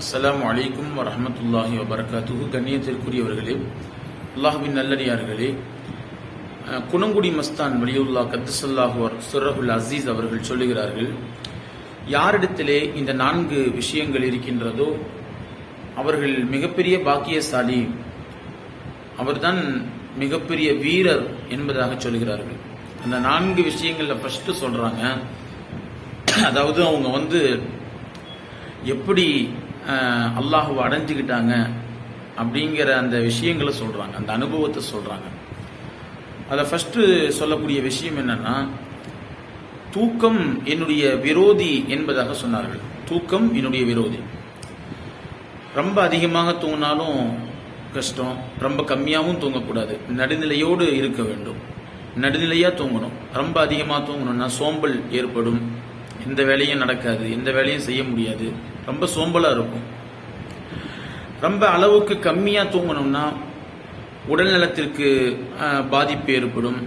அஸ்ஸலாமு அலைக்கும் வரஹ்மத்துல்லாஹி வபரகாத்துஹு. கண்ணியத்திற்குரியவர்களே, அல்லாஹ்வின் நல்லடியார்களே, குணங்குடி மஸ்தான் வலியுல்லா கத்தஸல்லாஹு சிர்ரஹுல் அசீஸ் அவர்கள் சொல்லுகிறார்கள், யாரிடத்திலே இந்த 4 விஷயங்கள் இருக்கின்றதோ அவர்கள் மிகப்பெரிய பாக்கியசாலி, அவர்தான் மிகப்பெரிய வீரர் என்பதாக சொல்லுகிறார்கள். அந்த 4 விஷயங்கள்ல ஃபர்ஸ்ட் சொல்றாங்க, அதாவது அவங்க எப்படி அல்லாஹ்வை அடைஞ்சுக்கிட்டாங்க அப்படிங்கிற அந்த விஷயங்களை சொல்றாங்க, அந்த அனுபவத்தை சொல்றாங்க. அதில் ஃபர்ஸ்ட் சொல்லக்கூடிய விஷயம் என்னன்னா, தூக்கம் என்னுடைய விரோதி என்பதாக சொன்னார்கள். தூக்கம் என்னுடைய விரோதி. ரொம்ப அதிகமாக தூங்கினாலும் கஷ்டம், ரொம்ப கம்மியாகவும் தூங்கக்கூடாது, நடுநிலையோடு இருக்க வேண்டும். நடுநிலையா தூங்கணும். ரொம்ப அதிகமாக தூங்கணும்னா சோம்பல் ஏற்படும், எந்த வேலையும் நடக்காது, எந்த வேலையும் செய்ய முடியாது, ரொம்ப சோம்பலா இருக்கும். ரொம்ப அளவுக்கு கம்மியா தூங்கணும்னா உடல் நலத்திற்கு பாதிப்பு ஏற்படும்,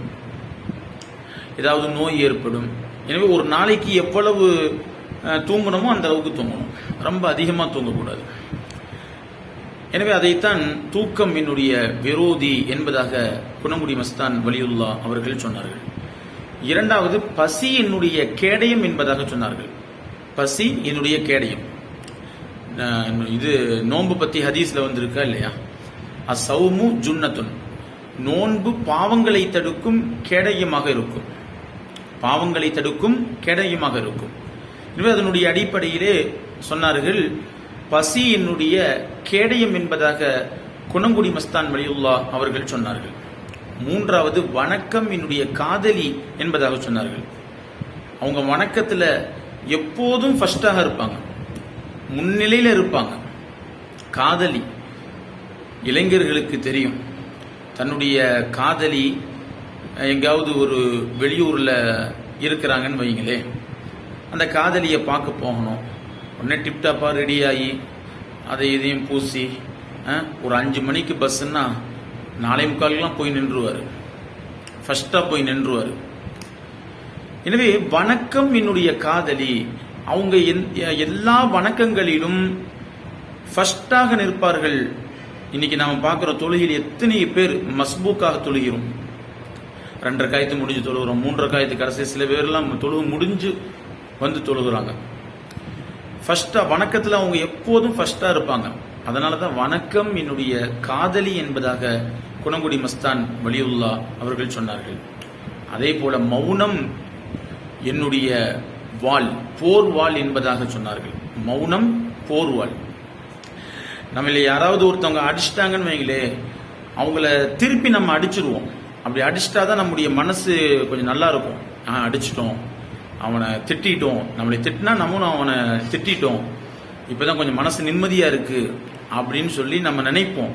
ஏதாவது நோய் ஏற்படும். எனவே ஒரு நாளைக்கு எவ்வளவு தூங்கணுமோ அந்த அளவுக்கு தூங்கணும், ரொம்ப அதிகமா தூங்கக்கூடாது. எனவே அதைத்தான் தூக்கம் என்னுடைய விரோதி என்பதாக குணங்குடி மஸ்தான் வலியுல்லா அவர்கள் சொன்னார்கள். இரண்டாவது, பசி என்னுடைய கேடயம் என்பதாக சொன்னார்கள். பசி என்னுடைய கேடயம். இது நோன்பு பத்தி ஹதீஸ்ல வந்திருக்கா இல்லையா? அசௌமு ஜுன்னத்துன், நோன்பு பாவங்களை தடுக்கும் கேடயமாக இருக்கும், பாவங்களை தடுக்கும் கேடயமாக இருக்கும். எனவே அதனுடைய அடிப்படையிலே சொன்னார்கள், பசி என்னுடைய கேடயம் என்பதாக குணங்குடி மஸ்தான் வலியுல்லா அவர்கள் சொன்னார்கள். மூன்றாவது, வணக்கம் என்னுடைய காதலி என்பதாக சொன்னார்கள். அவங்க வணக்கத்துல எப்போதும் ஃபர்ஸ்டாக இருப்பாங்க, முன்னிலையில இருப்பாங்க. காதலி, இளைஞர்களுக்கு தெரியும், தன்னுடைய காதலி எங்காவது ஒரு வெளியூர்ல இருக்கிறாங்கன்னு வைங்களே, அந்த காதலியை பார்க்க போகணும். உடனே டிப்டாப்பா ரெடி ஆகி அதை இதையும் பூசி, ஒரு 5 மணிக்கு பஸ்ன்னா 4:45 போய் நின்றுவாரு, ஃபர்ஸ்டா போய் நின்றுவாரு. எனவே வணக்கம் என்னுடைய காதலி, அவங்க எல்லா வணக்கங்களிலும் ஃபர்ஸ்டாக நிற்பார்கள். இன்னைக்கு நாம பார்க்கிற தொழுகையில் எத்தனை பேர் மஸ்பூக்காக தொழுகிறோம்? 2 ரக்காயத்து முடிஞ்சு தொழுகிறோம், 3 ரக்காயத்து கடைசி, சில பேர்லாம் தொழுகு முடிஞ்சு வந்து தொழுகிறாங்க. ஃபர்ஸ்டா வணக்கத்துல அவங்க எப்போதும் ஃபர்ஸ்டா இருப்பாங்க. அதனாலதான் வணக்கம் என்னுடைய காதலி என்பதாக குணங்குடி மஸ்தான் வலியுல்லா அவர்கள் சொன்னார்கள். அதே போல மௌனம் என்னுடைய வாள், போர் வாள் என்பதாக சொன்னார்கள். மௌனம் போர் வாள். நம்மள யாராவது ஒருத்தவங்க அடிச்சிட்டாங்கன்னு வைங்களே, அவங்கள திருப்பி நம்ம அடிச்சிருவோம். அப்படி அடிச்சிட்டாதான் நம்முடைய மனசு கொஞ்சம் நல்லா இருக்கும். அடிச்சிட்டோம், அவனை திட்டோம், நம்மளை திட்டினா நம்மளும் அவனை திட்டோம், இப்பதான் கொஞ்சம் மனசு நிம்மதியா இருக்கு அப்படின்னு சொல்லி நம்ம நினைப்போம்.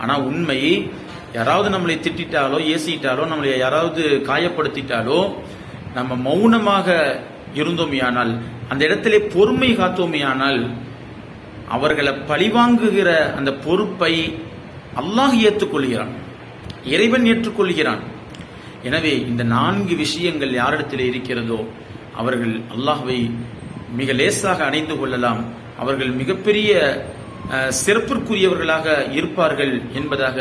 ஆனா உண்மை, யாராவது நம்மளை திட்டாலோ ஏசிட்டாலோ நம்மளை யாராவது காயப்படுத்திட்டாலோ நம்ம மௌனமாக இருந்தோமையானால், அந்த இடத்திலே பொறுமை காத்தோமையானால், அவர்களை பழிவாங்குகிற அந்த பொறுப்பை அல்லாஹ் ஏற்றுக்கொள்கிறான், இறைவன் ஏற்றுக்கொள்கிறான். எனவே இந்த 4 விஷயங்கள் யாரிடத்தில் இருக்கிறதோ அவர்கள் அல்லாஹ்வை மிக லேசாக அடைந்து கொள்ளலாம், அவர்கள் மிகப்பெரிய சிறப்பிற்குரியவர்களாக இருப்பார்கள் என்பதாக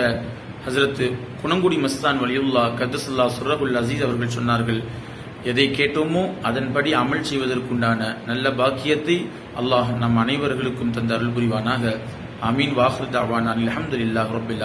ஹசரத் குணங்குடி மஸ்தான் வலியுல்லா கத்தஸல்லாஹு சிர்ரஹுல் அசீஸ் அவர்கள் சொன்னார்கள். எதை கேட்டோமோ அதன்படி அமல் செய்வதற்குண்டான நல்ல பாக்கியத்தை அல்லாஹ் நம் அனைவர்களுக்கும் தந்த அருள் புரிவானாக. ஆமீன். வாஹிர் தஅவானா அல்ஹம்துலில்லாஹி ரப்பில் ஆலமீன்.